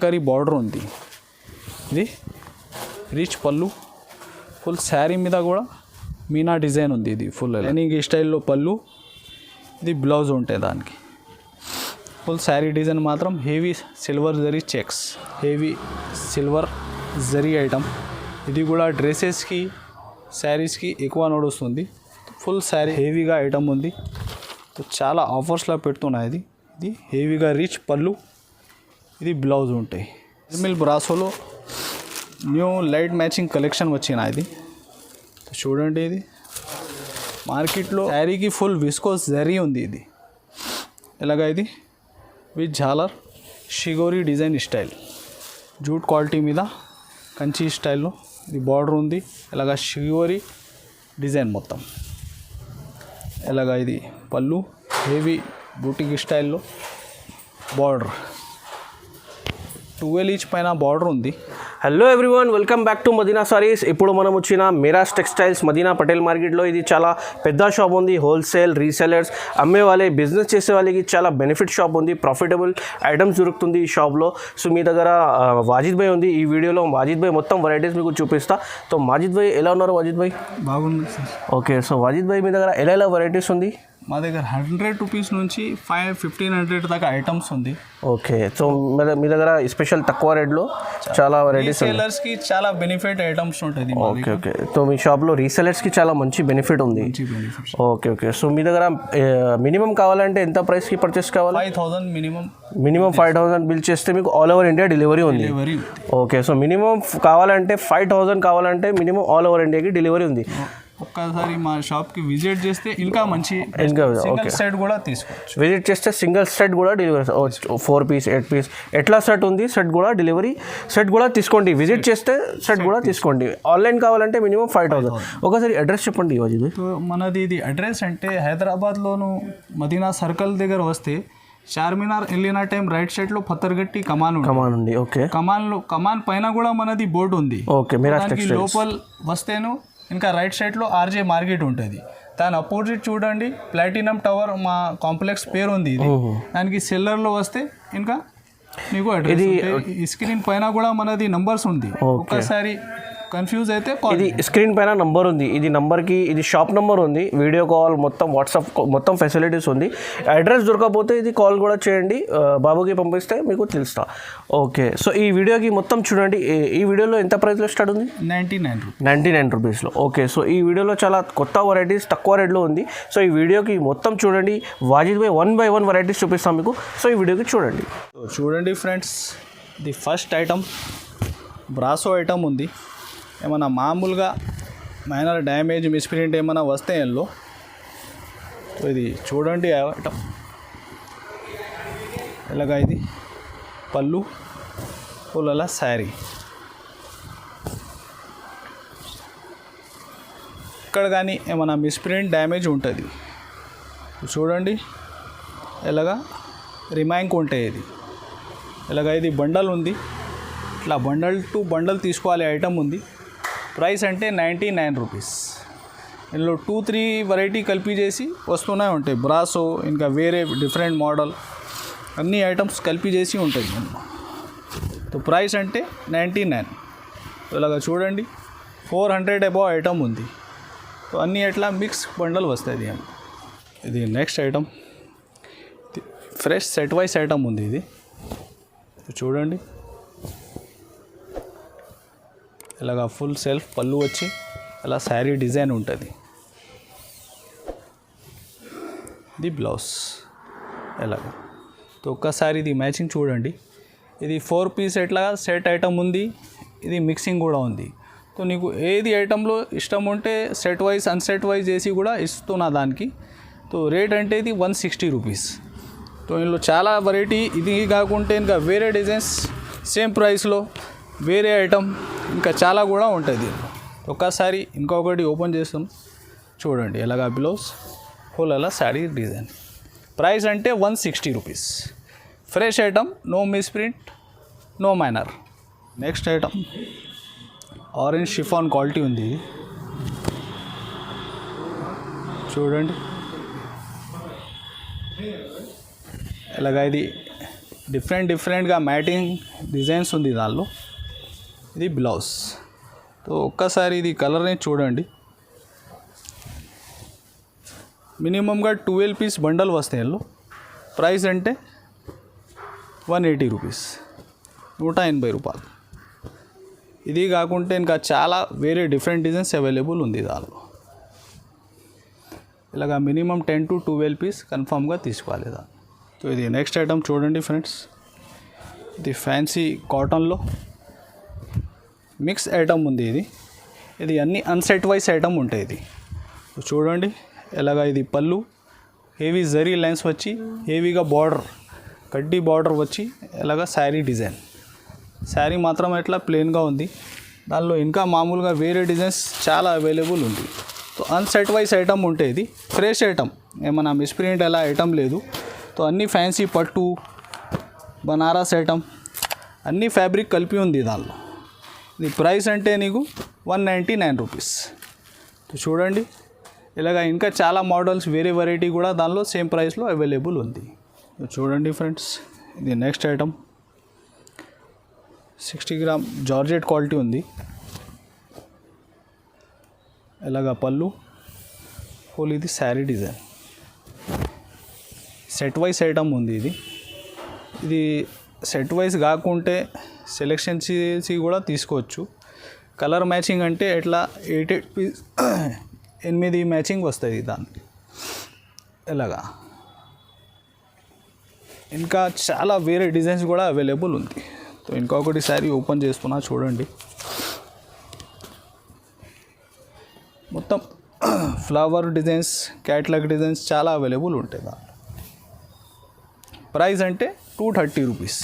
Curry border ఉంది. ఇది rich పళ్ళు, ఫుల్ శారీ మీద కూడా మీనా డిజైన్ ఉంది. ఇది ఫుల్ లైనింగ్ స్టైల్లో పళ్ళు, ఇది బ్లౌజ్ ఉంటాయి దానికి. ఫుల్ శారీ డిజైన్ మాత్రం heavy silver zari checks, heavy silver zari item. ఇది కూడా డ్రెస్సెస్కి శారీస్కి ఎక్కువ నడుస్తుంది. ఫుల్ శారీ హెవీగా ఐటమ్ ఉంది. చాలా ఆఫర్స్లో పెడుతున్నాయి. ఇది హెవీగా రిచ్ పళ్ళు, ఇది బ్లౌజ్ ఉంటాయి. మిల్ బ్రాసోలో న్యూ లైట్ మ్యాచింగ్ కలెక్షన్ వచ్చిన ఇది చూడండి. ఇది మార్కెట్లో శారీకి ఫుల్ విస్కోస్ జరీ ఉంది. ఇది ఎలాగా ఇది విత్ జాలర్ షిగోరి డిజైన్ స్టైల్, జూట్ క్వాలిటీ మీద కంచి స్టైల్లో ఇది బార్డర్ ఉంది. ఇలాగా షిగోరి డిజైన్ మొత్తం. ఇలాగా ఇది పళ్ళు, హెవీ బూటిక్ స్టైల్లో బార్డర్ 12 ఇంచ్ పైన బార్డర్ ఉంది. Hello everyone, welcome back to Madina sarees. ఇప్పుడు మనం వచ్చిన మిరాజ్ టెక్స్టైల్స్ మదీనా పటేల్ మార్కెట్లో. ఇది చాలా పెద్ద షాప్ ఉంది. హోల్సేల్ రీసెలర్స్ అమ్మే వాళ్ళే, బిజినెస్ చేసే వాళ్ళకి చాలా బెనిఫిట్ షాప్ ఉంది. ప్రాఫిటబుల్ ఐటమ్స్ దొరుకుతుంది ఈ షాప్లో. సో మీ దగ్గర వాజిద్ భాయ్ ఉంది. ఈ వీడియోలో వాజిద్ భాయ్ మొత్తం వెరైటీస్ మీకు చూపిస్తా. సో వాజిద్ భాయ్ ఎలా ఉన్నారు? వాజిద్ భాయ్ బాగుంది సార్. ఓకే, సో వాజిద్ భాయ్ మీ దగ్గర ఎలా వెరైటీస్ ఉంది? మా దగ్గర 100 రూపీస్ నుంచి 1500 దాకా ఐటమ్స్ ఉంది. ఓకే, సో మీ దగ్గర స్పెషల్ తక్కువ రేట్లో చాలా వెరైటీస్ రీసెలర్స్కి చాలా బెనిఫిట్ ఐటమ్స్ ఉంటుంది. ఓకే ఓకే, సో మీ షాప్లో రీసెలర్స్కి చాలా మంచి బెనిఫిట్ ఉంది. ఓకే ఓకే, సో మీ దగ్గర మినిమం కావాలంటే ఎంత ప్రైస్కి పర్చేస్ కావాలి? 5000 మినిమం 5000 బిల్ చేస్తే మీకు ఆల్ ఓవర్ ఇండియా డెలివరీ ఉంది. ఓకే, సో మినిమం కావాలంటే 5000 కావాలంటే మినిమం ఆల్ ఓవర్ ఇండియాకి డెలివరీ ఉంది. ఒక్కసారి మా షాప్కి విజిట్ చేస్తే ఇంకా మంచి సింగిల్ సెట్ కూడా తీసుకోవచ్చు. విజిట్ చేస్తే సింగిల్ సెట్ కూడా డెలివరీ, 4 పీస్ 8 పీస్ ఎట్లా సెట్ ఉంది, సెట్ కూడా డెలివరీ, సెట్ కూడా తీసుకోండి. విజిట్ చేస్తే సెట్ కూడా తీసుకోండి. ఆన్లైన్ కావాలంటే మినిమం 5000. ఒకసారి అడ్రస్ చెప్పండి ఇవాళ. మనది ఇది అడ్రస్ అంటే హైదరాబాద్లోను మదీనా సర్కిల్ దగ్గర వస్తే చార్మినార్ వెళ్ళిన టైం రైట్ సైడ్ లో పత్తర్గట్టి కమాన్ ఉంది. ఓకే, కమాన్ పైన కూడా మనది బోర్డు ఉంది. ఓకే, లోపల వస్తేను ఇంకా రైట్ సైడ్లో ఆర్జే మార్కెట్ ఉంటుంది. దాని అపోజిట్ చూడండి ప్లాటినం టవర్ మా కాంప్లెక్స్ పేరు ఉంది. ఇది దానికి సెల్లర్లో వస్తే ఇంకా మీకు అడ్రస్. ఈ స్క్రీన్ పైన కూడా మనది నంబర్స్ ఉంది. ఒక్కసారి కన్ఫ్యూజ్ అయితే ఇది స్క్రీన్ పైన నంబర్ ఉంది. ఇది నంబర్కి ఇది షాప్ నెంబర్ ఉంది. వీడియో కాల్ మొత్తం వాట్సాప్ మొత్తం ఫెసిలిటీస్ ఉంది. అడ్రస్ దొరకకపోతే ఇది కాల్ కూడా చేయండి, బాబుకి పంపిస్తే మీకు తెలుస్తా. ఓకే, సో ఈ వీడియోకి మొత్తం చూడండి. ఈ వీడియోలో ఎంత ప్రైస్లో స్టార్ట్ ఉంది? 99 రూపీస్లో. ఓకే, సో ఈ వీడియోలో చాలా కొత్త వెరైటీస్ తక్కువ రేట్లో ఉంది. సో ఈ వీడియోకి మొత్తం చూడండి. వాజిద్ భాయ్ 1 by 1 వెరైటీస్ చూపిస్తాం మీకు. సో ఈ వీడియోకి చూడండి friends. The first item brasso item ఉంది. ఏమైనా మామూలుగా మైనర్ డ్యామేజ్ మిస్ప్రింట్ ఏమైనా వస్తే ఎల్లో ఇది చూడండి ఐటమ్. ఇలాగా ఇది పళ్ళు, పూలల శారీ. ఇక్కడ కానీ ఏమైనా మిస్ప్రింట్ డ్యామేజ్ ఉంటుంది చూడండి. ఇలాగా రిమైంక్ ఉంటాయి. ఇది ఇలాగా ఇది బండల్ ఉంది. ఇట్లా బండల్ టు బండల్ తీసుకోవాలి ఐటమ్ ఉంది. ప్రైస్ అంటే 99 రూపీస్. ఇందులో 2-3 వెరైటీ కలిపి చేసి వస్తూనే ఉంటాయి. బ్రాసో ఇంకా వేరే డిఫరెంట్ మోడల్ అన్ని ఐటమ్స్ కలిపి చేసి ఉంటాయి. సో ప్రైస్ అంటే 99. ఇలాగా చూడండి 400 అబౌవ్ ఐటమ్ ఉంది. సో అన్నీ ఎట్లా మిక్స్ బండల్ వస్తుంది. ఇది next item fresh set wise item ఉంది. ఇది చూడండి. ఇలాగా ఫుల్ సెల్ఫ్ పళ్ళు వచ్చి అలా శారీ డిజైన్ ఉంటుంది. ఇది బ్లౌజ్ ఎలాగా. సో ఒక్కసారి ఇది మ్యాచింగ్ చూడండి. ఇది 4 పీస్ ఎట్లా సెట్ ఐటమ్ ఉంది. ఇది మిక్సింగ్ కూడా ఉంది. సో నీకు ఏది ఐటంలో ఇష్టం ఉంటే సెట్ వైజ్ అన్సెట్ వైజ్ చేసి కూడా ఇస్తున్నా దానికి. సో రేట్ అంటే ఇది 160 రూపీస్. సో ఇందులో చాలా వెరైటీ. ఇది కాకుంటే ఇంకా వేరే డిజైన్స్ సేమ్ ప్రైస్లో వేరే ఐటమ్ ఇంకా చాలా కూడా ఉంటుంది. ఒక్కసారి ఇంకొకటి ఓపెన్ చేస్తాం చూడండి. ఎలాగా బ్లౌజ్ ఫుల్ అలా శారీ డిజైన్. ప్రైస్ అంటే 160 rupees. Fresh item, no misprint, no minor. Next item orange chiffon quality ఉంది. చూడండి. ఇలాగా ఇది డిఫరెంట్గా మ్యాటింగ్ డిజైన్స్ ఉంది దానిలో. ఇది బ్లౌజ్. సో ఒక్కసారి ఇది కలర్ని చూడండి. మినిమంగా 12 పీస్ బండల్ వస్తాయి ఇందులో. ప్రైస్ అంటే 180 రూపీస్, 180 రూపాయలు. ఇది కాకుంటే ఇంకా చాలా వేరే డిఫరెంట్ డిజైన్స్ అవైలబుల్ ఉంది దానిలో. ఇలాగా మినిమం 10 to 12 పీస్ కన్ఫామ్గా తీసుకోవాలి దాన్ని. సో ఇది నెక్స్ట్ ఐటమ్ చూడండి ఫ్రెండ్స్. ఇది ఫ్యాన్సీ కాటన్లో మిక్స్ ఐటమ్ ఉంది. ఇది అన్ని అన్సెట్ వైస్ ఐటమ్ ఉంటాయి. ఇది చూడండి ఎలాగా. ఇది పళ్ళు హెవీ జరీ లైన్స్ వచ్చి హెవీగా బార్డర్, కడ్డీ బార్డర్ వచ్చి ఎలాగా శారీ డిజైన్. శారీ మాత్రం ఎట్లా ప్లెయిన్గా ఉంది. దానిలో ఇంకా మామూలుగా వేరే డిజైన్స్ చాలా అవైలబుల్ ఉంది. సో అన్సెట్ వైస్ ఐటమ్ ఉంటాయి. ఇది ఫ్రెష్ ఐటమ్, ఏమన్నా మిస్ప్రింట్ అలా ఐటమ్ లేదు. సో అన్నీ ఫ్యాన్సీ పట్టు, బనారస్ ఐటమ్, అన్నీ ఫ్యాబ్రిక్ కలిపి ఉంది దానిలో. ఇది ప్రైస్ అంటే నీకు 199 రూపీస్. చూడండి ఇలాగ ఇంకా చాలా మోడల్స్ వేరే వెరైటీ కూడా దానిలో సేమ్ ప్రైస్లో అవైలబుల్ ఉంది. చూడండి ఫ్రెండ్స్, ఇది next item 60 gram georgette quality ఉంది. ఇలాగ పళ్ళు ఫుల్. ఇది sari design, set wise item ఉంది. ఇది సెట్ వైస్ కాకుంటే సెలెక్షన్ చేసి కూడా తీసుకోవచ్చు. కలర్ మ్యాచింగ్ అంటే ఎట్లా 8 పీస్ 8 మ్యాచింగ్ వస్తుంది దానికి. ఇలాగా ఇంకా చాలా వేరే డిజైన్స్ కూడా అవైలబుల్ ఉంది. సో ఇంకొకటి శారీ ఓపెన్ చేస్తున్నా చూడండి. మొత్తం ఫ్లవర్ డిజైన్స్, క్యాట్లాగ్ డిజైన్స్ చాలా అవైలబుల్ ఉంటాయి దాంట్లో. ప్రైస్ అంటే 230 రూపీస్.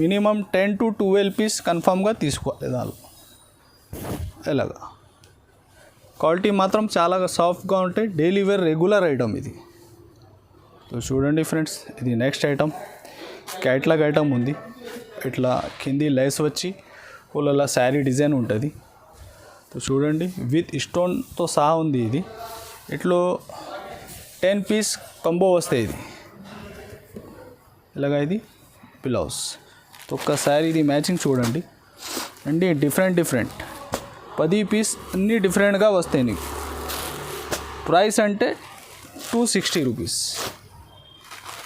మినిమం 10 to 12 పీస్ కన్ఫామ్గా తీసుకోవాలి దానిలో. ఇలాగా క్వాలిటీ మాత్రం చాలా సాఫ్ట్గా ఉంటాయి. డైలీ వేర్ రెగ్యులర్ ఐటమ్ ఇది. సో చూడండి ఫ్రెండ్స్, ఇది నెక్స్ట్ ఐటమ్ క్యాట్లాగ్ ఐటమ్ ఉంది. ఇట్లా కింది లేస్ వచ్చి ఫుల్ అలా శారీ డిజైన్ ఉంటుంది. సో చూడండి విత్ స్టోన్తో సహా ఉంది. ఇది ఇట్లో 10 పీస్ కంబో వస్తాయి. ఇది ఇలాగా. ఇది బ్లౌజ్. ఒక్కసారి ఇది మ్యాచింగ్ చూడండి. అన్నీ డిఫరెంట్ 10 పీస్ అన్నీ డిఫరెంట్గా వస్తాయి నీకు. ప్రైస్ అంటే 260 రూపీస్.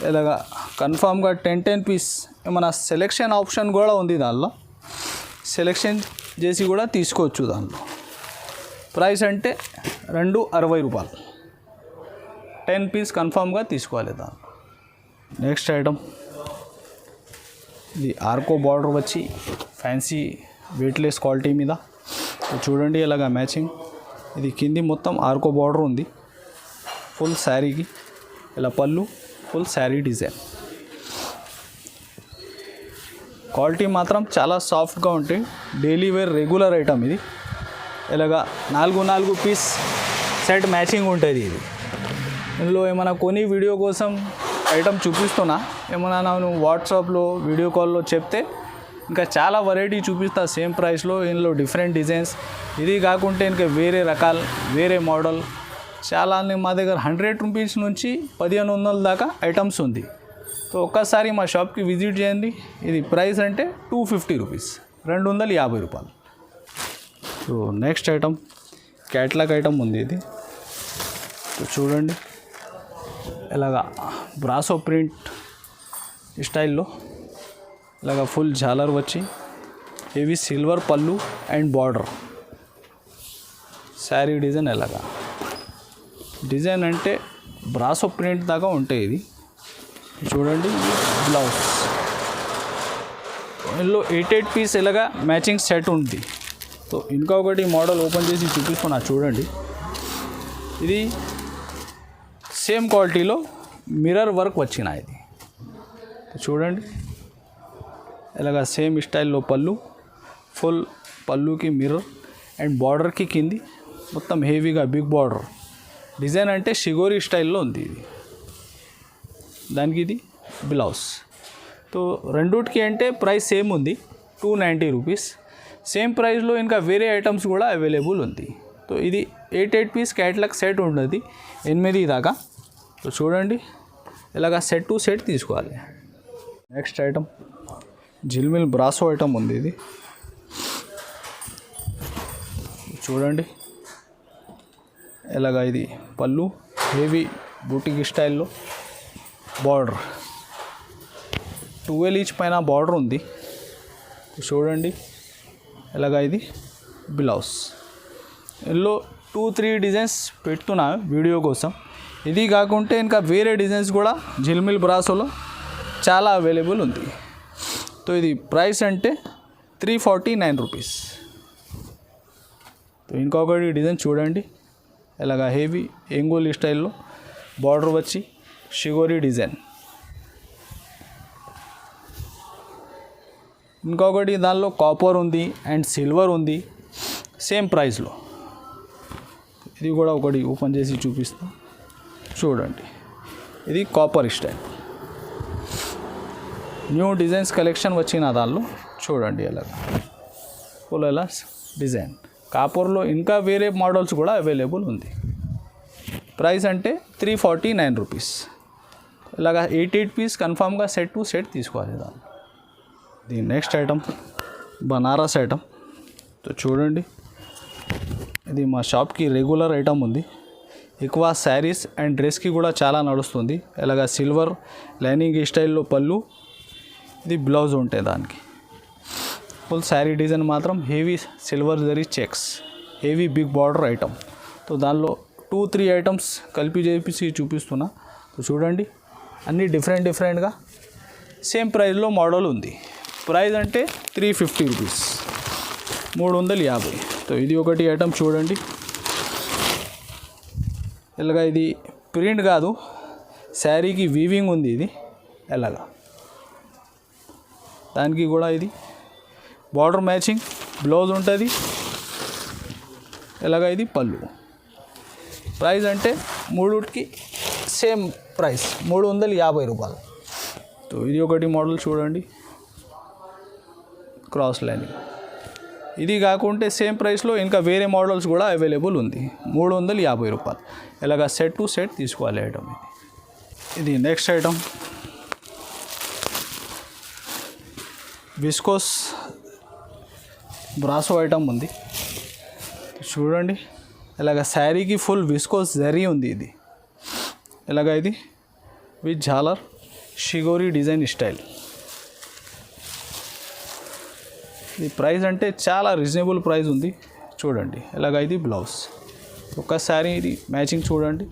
ఇలాగా కన్ఫామ్గా 10 పీస్ ఏమైనా సెలెక్షన్ ఆప్షన్ కూడా ఉంది దానిలో. సెలెక్షన్ చేసి కూడా తీసుకోవచ్చు దానిలో. ప్రైస్ అంటే 260 రూపాయలు. 10 పీస్ కన్ఫామ్గా తీసుకోవాలి దానిలో. నెక్స్ట్ ఐటమ్ ఇది ఆర్కో బార్డర్ వచ్చి ఫ్యాన్సీ వెయిట్లెస్ క్వాలిటీ మీద. చూడండి ఇలాగా మ్యాచింగ్. ఇది కింది మొత్తం ఆర్కో బార్డర్ ఉంది ఫుల్ శారీకి. ఇలా పళ్ళు ఫుల్ శారీ డిజైన్. క్వాలిటీ మాత్రం చాలా సాఫ్ట్గా ఉంటాయి. డైలీ వేర్ రెగ్యులర్ ఐటమ్ ఇది. ఇలాగా 4 పీస్ సెట్ మ్యాచింగ్ ఉంటుంది. ఇది ఇందులో ఏమైనా కొని వీడియో కోసం ఐటమ్ చూపిస్తున్నా. ఏమైనా నేను వాట్సాప్లో వీడియో కాల్లో చెప్తే ఇంకా చాలా వెరైటీ చూపిస్తా సేమ్ ప్రైస్లో. ఇందులో డిఫరెంట్ డిజైన్స్. ఇది కాకుంటే ఇంకా వేరే రకాలు, వేరే మోడల్ చాలా మా దగ్గర 100 రూపీస్ నుంచి 1500 దాకా ఐటమ్స్ ఉంది. సో ఒక్కసారి మా షాప్కి విజిట్ చేయండి. ఇది ప్రైస్ అంటే 250 రూపీస్, 250 రూపాయలు. So next item catalogue item ఉంది. ఇది చూడండి ఇలాగా బ్రాసో ప్రింట్ స్టైల్లో ఇలాగా ఫుల్ జాలర్ వచ్చి హెవీ సిల్వర్ పళ్ళు అండ్ బార్డర్ శారీ డిజైన్. ఎలాగా డిజైన్ అంటే బ్రాసో ప్రింట్ దాకా ఉంటాయి. ఇది చూడండి బ్లౌజ్. ఇందులో 8 పీస్ ఇలాగా మ్యాచింగ్ సెట్ ఉంది. సో ఇంకొకటి మోడల్ ఓపెన్ చేసి చూపిస్తున్నా చూడండి. ఇది సేమ్ క్వాలిటీలో మిర్రర్ వర్క్ వచ్చిన. ఇది చూడండి ఇలాగా సేమ్ స్టైల్లో పళ్ళు, ఫుల్ పళ్ళుకి మిర్రర్ అండ్ బార్డర్కి కింది మొత్తం హెవీగా బిగ్ బార్డర్ డిజైన్. అంటే షిగోరి స్టైల్లో ఉంది ఇది. దానికి ఇది బ్లౌజ్. సో రెండుకి అంటే ప్రైస్ సేమ్ ఉంది 290 రూపీస్. సేమ్ ప్రైస్లో ఇంకా వేరే ఐటమ్స్ కూడా అవైలబుల్ ఉంది. సో ఇది 8 పీస్ క్యాట్లాగ్ సెట్ ఉంటుంది 8 దాకా. సో చూడండి ఇలాగ సెట్ టు సెట్ తీసుకోవాలి. నెక్స్ట్ ఐటమ్ జిల్మిల్ బ్రాసో ఐటమ్ ఉంది. ఇది చూడండి ఎలాగా. ఇది పళ్ళు హెవీ బూటిక్ స్టైల్లో బార్డర్ 12 ఇంచ్ పైన బార్డర్ ఉంది. చూడండి ఎలాగా. ఇది బ్లౌజ్. ఇందులో 2-3 డిజైన్స్ పెడుతున్నా వీడియో కోసం. ఇది కాకుంటే ఇంకా వేరే డిజైన్స్ కూడా జిల్మిల్ బ్రాసోలో చాలా అవైలబుల్ ఉంది. సో ఇది ప్రైస్ అంటే 349 రూపీస్. ఇంకొకటి డిజైన్ చూడండి ఎలాగా. హెవీ ఎంగోలి స్టైల్లో బార్డర్ వచ్చి షిగోరి డిజైన్. ఇంకొకటి దానిలో కాపర్ ఉంది అండ్ సిల్వర్ ఉంది సేమ్ ప్రైస్లో. ఇది కూడా ఒకటి ఓపెన్ చేసి చూపిస్తా చూడండి. ఇది copper style new designs collection వచ్చిన దానిలో చూడండి ఎలాగా. ఫుల్ ఎలా డిజైన్ కాపర్లో ఇంకా వేరే మోడల్స్ కూడా అవైలబుల్ ఉంది. ప్రైస్ అంటే 349 రూపీస్. ఇలాగా 8 పీస్ కన్ఫామ్గా సెట్ టు సెట్ తీసుకోవాలి దాన్ని. దీని next item Banaras item. So చూడండి ఇది మా షాప్కి రెగ్యులర్ ఐటమ్ ఉంది. ఎక్కువ శారీస్ అండ్ డ్రెస్కి కూడా చాలా నడుస్తుంది. ఇలాగా సిల్వర్ లైనింగ్ స్టైల్లో పళ్ళు, ఇది బ్లౌజ్ ఉంటాయి దానికి. ఫుల్ శారీ డిజైన్ మాత్రం heavy silver zari checks, heavy big border item. So దానిలో 2-3 ఐటమ్స్ కలిపి చేసి చూపిస్తున్నా. సో చూడండి అన్నీ డిఫరెంట్గా సేమ్ ప్రైస్లో మోడల్ ఉంది. ప్రైస్ అంటే 350 రూపీస్, 350. సో ఇది ఒకటి ఐటమ్ చూడండి ఇలాగా. ఇది ప్రింట్ కాదు, శారీకి వీవింగ్ ఉంది. ఇది ఎలాగా దానికి కూడా ఇది బార్డర్ మ్యాచింగ్ బ్లౌజ్ ఉంటుంది. ఎలాగా ఇది పళ్ళు. ప్రైస్ అంటే మూడుకి సేమ్ ప్రైస్ 350 రూపాయలు. సో ఇది ఒకటి మోడల్ చూడండి క్రాస్ లైనింగ్. ఇది కాకుంటే సేమ్ ప్రైస్లో ఇంకా వేరే మోడల్స్ కూడా అవైలబుల్ ఉంది. 350 రూపాయలు. ఇలాగా సెట్ టు సెట్ తీసుకోవాలి ఐటమ్. ఇది next item viscose brasso item ఉంది. చూడండి ఇలాగ శారీకి ఫుల్ విస్కోస్ జరీ ఉంది. ఇది ఇలాగ ఇది విత్ జాలర్ షిగోరి డిజైన్ స్టైల్. ఇది ప్రైస్ అంటే చాలా రీజనబుల్ ప్రైస్ ఉంది. చూడండి ఇలాగ ఇది బ్లౌజ్. ఒక్కసారి ఇది మ్యాచింగ్ చూడండి.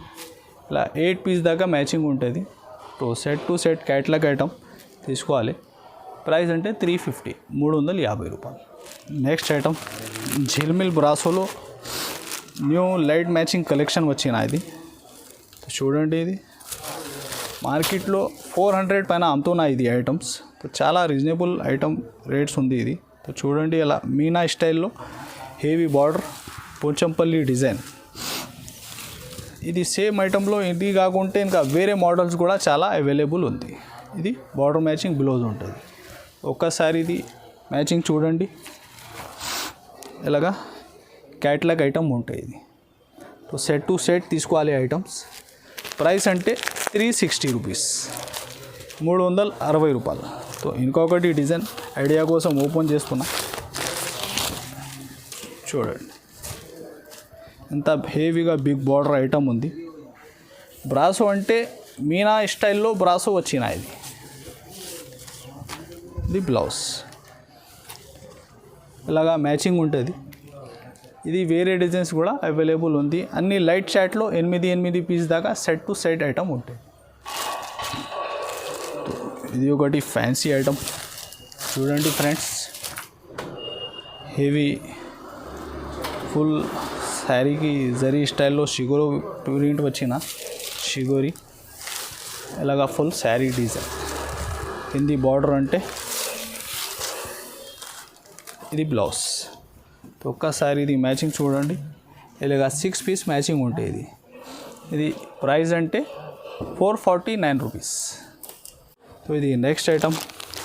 ఇలా 8 పీస్ దాకా మ్యాచింగ్ ఉంటుంది. Set to set catalogue item తీసుకోవాలి. ప్రైస్ అంటే 350, 350 రూపాయలు. నెక్స్ట్ ఐటమ్ జిల్మిల్ బ్రాసోలో న్యూ లైట్ మ్యాచింగ్ కలెక్షన్ వచ్చిన ఇది చూడండి. ఇది మార్కెట్లో 400 పైన అమ్ముతున్నాయి ఇది ఐటమ్స్. చాలా రీజనబుల్ ఐటమ్ రేట్స్ ఉంది ఇది. చూడండి ఇలా మీనా స్టైల్లో హెవీ బార్డర్ పోచంపల్లి డిజైన్. ఇది సేమ్ ఐటంలో ఇది కాకుంటే ఇంకా వేరే మోడల్స్ కూడా చాలా అవైలబుల్ ఉంది. ఇది బార్డర్ మ్యాచింగ్ బ్లౌజ్ ఉంటుంది. ఒక్కసారి ఇది మ్యాచింగ్ చూడండి ఇలాగా క్యాట్లాగ్ ఐటమ్ ఉంటాయి. ఇది సెట్ టు సెట్ తీసుకోవాలి ఐటమ్స్. ప్రైస్ అంటే 360 రూపీస్, 360 రూపాయలు. సో ఇంకొకటి డిజైన్ ఐడియా కోసం ఓపెన్ చేస్తున్నా చూడండి. ఎంత హెవీగా బిగ్ బార్డర్ ఐటమ్ ఉంది. బ్రాసో అంటే మీనా స్టైల్లో బ్రాసో వచ్చిన ఇది బ్లౌజ్. ఇలాగా మ్యాచింగ్ ఉంటుంది. ఇది వేరే డిజైన్స్ కూడా అవైలబుల్ ఉంది. అన్ని లైట్ షాట్లో 8 పీస్ దాకా సెట్ టు సెట్ ఐటమ్ ఉంటుంది. ఇది ఒకటి ఫ్యాన్సీ ఐటమ్ చూడండి ఫ్రెండ్స్. హెవీ ఫుల్ శారీకి జరీ స్టైల్లో షిగోరి ప్రింట్ వచ్చిన షిగోరి. ఇలాగా ఫుల్ శారీ డిజైన్. కింది బార్డర్ అంటే ఇది బ్లౌజ్. ఒక్కసారి ఇది మ్యాచింగ్ చూడండి. ఇలాగా 6 పీస్ మ్యాచింగ్ ఉంటుంది. ఇది ప్రైస్ అంటే 449 రూపీస్. సో ఇది నెక్స్ట్ ఐటమ్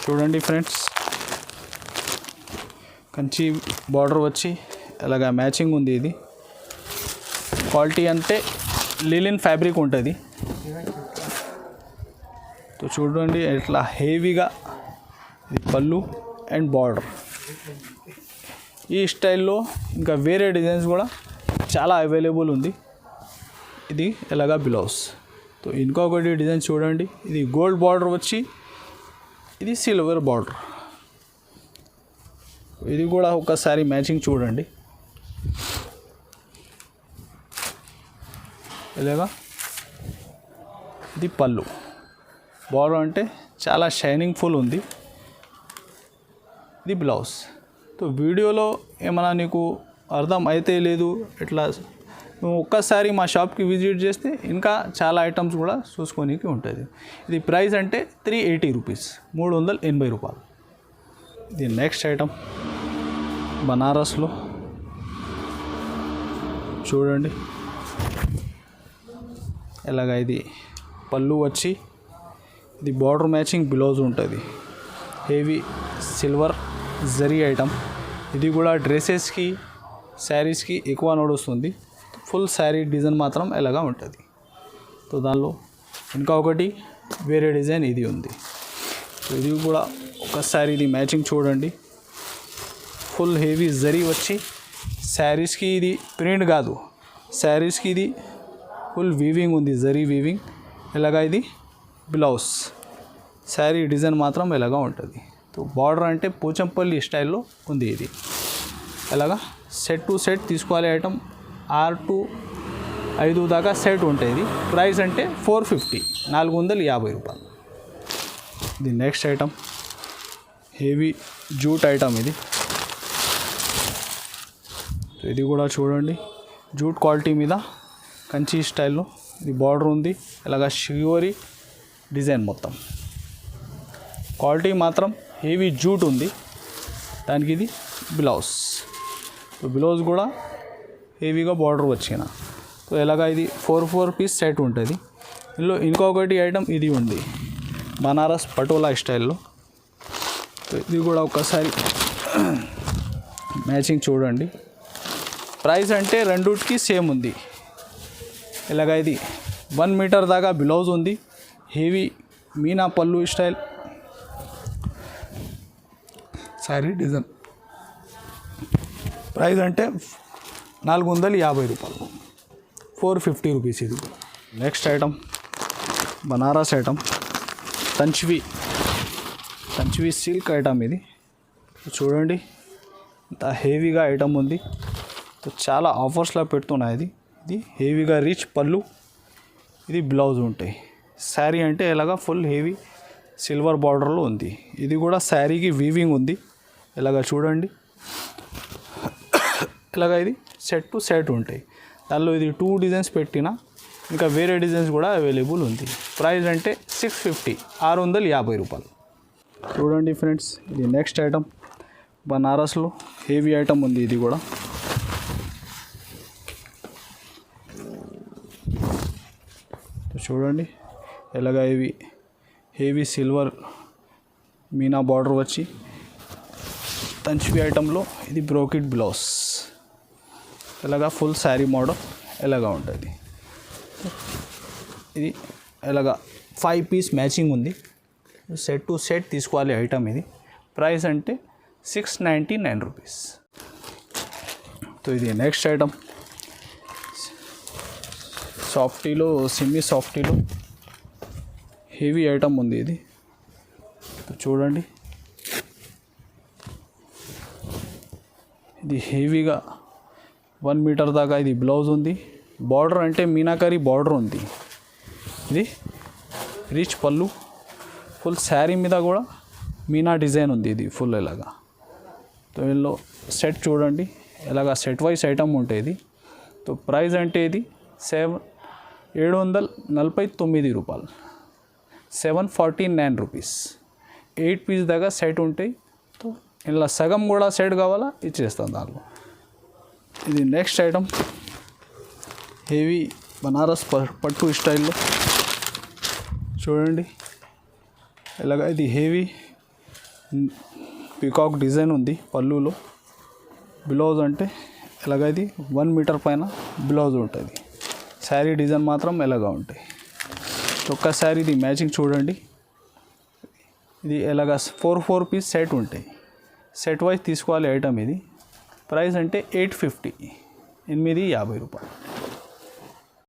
చూడండి ఫ్రెండ్స్. కంచి బార్డర్ వచ్చి ఇలాగా మ్యాచింగ్ ఉంది. ఇది క్వాలిటీ అంటే లిలిన్ ఫ్యాబ్రిక్ ఉంటుంది. సో చూడండి ఇట్లా హెవీగా ఇది పళ్ళు అండ్ బార్డర్. ఈ స్టైల్లో ఇంకా వేరే డిజైన్స్ కూడా చాలా అవైలబుల్ ఉంది. ఇది ఎలాగా బ్లౌజ్. సో ఇంకొకటి డిజైన్ చూడండి, ఇది గోల్డ్ బార్డర్ వచ్చి ఇది సిల్వర్ బార్డర్. ఇది కూడా ఒకసారి మ్యాచింగ్ చూడండి. ఇలాగా ఇది పళ్ళు, బార్డర్ అంటే చాలా షైనింగ్ ఫుల్ ఉంది. ఇది బ్లౌజ్. సో వీడియోలో ఏమైనా నీకు అర్థం అయితే లేదు, ఇట్లా నువ్వు ఒక్కసారి మా షాప్కి విజిట్ చేస్తే ఇంకా చాలా ఐటమ్స్ కూడా చూసుకోనికి ఉంటుంది. ఇది ప్రైస్ అంటే 380 రూపీస్, 380 రూపాయలు. ఇది నెక్స్ట్ ఐటమ్ బనారస్లో చూడండి. ఎలాగా ఇది పళ్ళు వచ్చి ఇది బార్డర్ మ్యాచింగ్ బ్లౌజ్ ఉంటుంది. Heavy silver zari item. ఇది కూడా డ్రెస్సెస్కి శారీస్కి ఎక్కువ నడుస్తుంది. ఫుల్ శారీ డిజైన్ మాత్రం ఎలాగా ఉంటుంది. సో దానిలో ఇంకా ఒకటి వేరే డిజైన్ ఇది ఉంది. సో ఇది కూడా ఒకసారి ఇది మ్యాచింగ్ చూడండి. ఫుల్ హెవీ జరీ వచ్చి శారీస్కి ఇది ప్రింట్ కాదు, శారీస్కి ఇది ఫుల్ వీవింగ్ ఉంది, జరీ వీవింగ్. ఇలాగా ఇది బ్లౌజ్. శారీ డిజైన్ మాత్రం ఎలాగా ఉంటుంది. సో బార్డర్ అంటే పోచంపల్లి స్టైల్లో ఉంది. ఇది ఎలాగా సెట్ టు సెట్ తీసుకోవాలి. ఐటమ్ 6 to 5 దాకా సెట్ ఉంటుంది. ప్రైస్ అంటే 450, 450 రూపాయలు. ఇది next item heavy jute item. ఇది కూడా చూడండి, జూట్ క్వాలిటీ మీద కంచి స్టైల్లో ఇది బార్డర్ ఉంది. ఇలాగా షివరీ డిజైన్ మొత్తం. క్వాలిటీ మాత్రం హెవీ జూట్ ఉంది. దానికి ఇది బ్లౌజ్. బ్లౌజ్ కూడా హెవీగా బార్డర్ వచ్చిన. సో ఇలాగా ఇది 4 పీస్ సెట్ ఉంటుంది. ఇందులో ఇంకొకటి ఐటమ్ ఇది ఉంది బనారస్ పటోలా స్టైల్లో. సో ఇది కూడా ఒకసారి మ్యాచింగ్ చూడండి. ప్రైస్ అంటే రెండుకి సేమ్ ఉంది. ఇలాగా ఇది 1 మీటర్ దాకా బ్లౌజ్ ఉంది. హెవీ మీనా పళ్ళు స్టైల్ శారీ డిజైన్. ప్రైస్ అంటే 450 రూపాయలు, 450 రూపీస్. ఇది నెక్స్ట్ ఐటమ్ బనారస్ ఐటమ్ తంచ్వి సిల్క్ ఐటమ్. ఇది చూడండి ఇంత హెవీగా ఐటమ్ ఉంది. చాలా ఆఫర్స్లో పెడుతున్నాయి. ఇది హెవీగా రిచ్ పళ్ళు, ఇది బ్లౌజ్ ఉంటాయి. శారీ అంటే ఇలాగా ఫుల్ హెవీ సిల్వర్ బార్డర్లో ఉంది. ఇది కూడా శారీకి వీవింగ్ ఉంది. ఇలాగా చూడండి, ఇలాగా ఇది సెట్ టు సెట్ ఉంటాయి. దానిలో ఇది 2 డిజైన్స్ పెట్టిన ఇంకా వేరే డిజైన్స్ కూడా అవైలబుల్ ఉంది. ప్రైస్ అంటే 650, 650 రూపాయలు. చూడండి ఫ్రెండ్స్, ఇది నెక్స్ట్ ఐటమ్ బనారస్లో హెవీ ఐటమ్ ఉంది. ఇది కూడా చూడండి, ఎలాగా ఇవి హెవీ సిల్వర్ మీనా బార్డర్ వచ్చి తంచ్వి ఐటంలో ఇది బ్రోకెట్ బ్లౌజ్. ఇలాగా ఫుల్ శారీ మోడల్ ఎలాగా ఉంటుంది. ఇది ఎలాగా 5 పీస్ మ్యాచింగ్ ఉంది. సెట్ టు సెట్ తీసుకోవాలి ఐటమ్. ఇది ప్రైస్ అంటే 699 రూపీస్. సో ఇది నెక్స్ట్ ఐటమ్ సాఫ్టీలో సెమీ సాఫ్టీలో హెవీ ఐటమ్ ఉంది. ఇది చూడండి, ఇది హెవీగా 1 మీటర్ దాకా ఇది బ్లౌజ్ ఉంది. బార్డర్ అంటే మీనాకరీ బార్డర్ ఉంది. ఇది రిచ్ పళ్ళు, ఫుల్ శారీ మీద కూడా మీనా డిజైన్ ఉంది. ఇది ఫుల్ ఇలాగా. సో ఇందులో సెట్ చూడండి, ఇలాగా సెట్ వైస్ ఐటమ్ ఉంటుంది. సో ప్రైస్ అంటే ఇది 749 రూపాయలు, 749 రూపీస్. 8 పీస్ దాకా సెట్ ఉంటాయి. సో ఇలా సగం కూడా సెట్ కావాలా ఇచ్చేస్తాను దానిలో. ఇది నెక్స్ట్ ఐటమ్ హెవీ బనారస్ పట్టు స్టైల్లో చూడండి. ఇలాగ ఇది హెవీ పీకాక్ డిజైన్ ఉంది పళ్ళులో. బ్లౌజ్ అంటే ఇలాగ ఇది 1 మీటర్ పైన బ్లౌజ్ ఉంటుంది. శారీ డిజైన్ మాత్రం ఇలాగా ఉంటాయి. ఒక్కసారి ఇది మ్యాచింగ్ చూడండి. ఇది ఎలాగా 4 పీస్ సెట్ ఉంటాయి. సెట్ వైజ్ తీసుకోవాలి ఐటమ్. ఇది ప్రైస్ అంటే 850 రూపాయలు.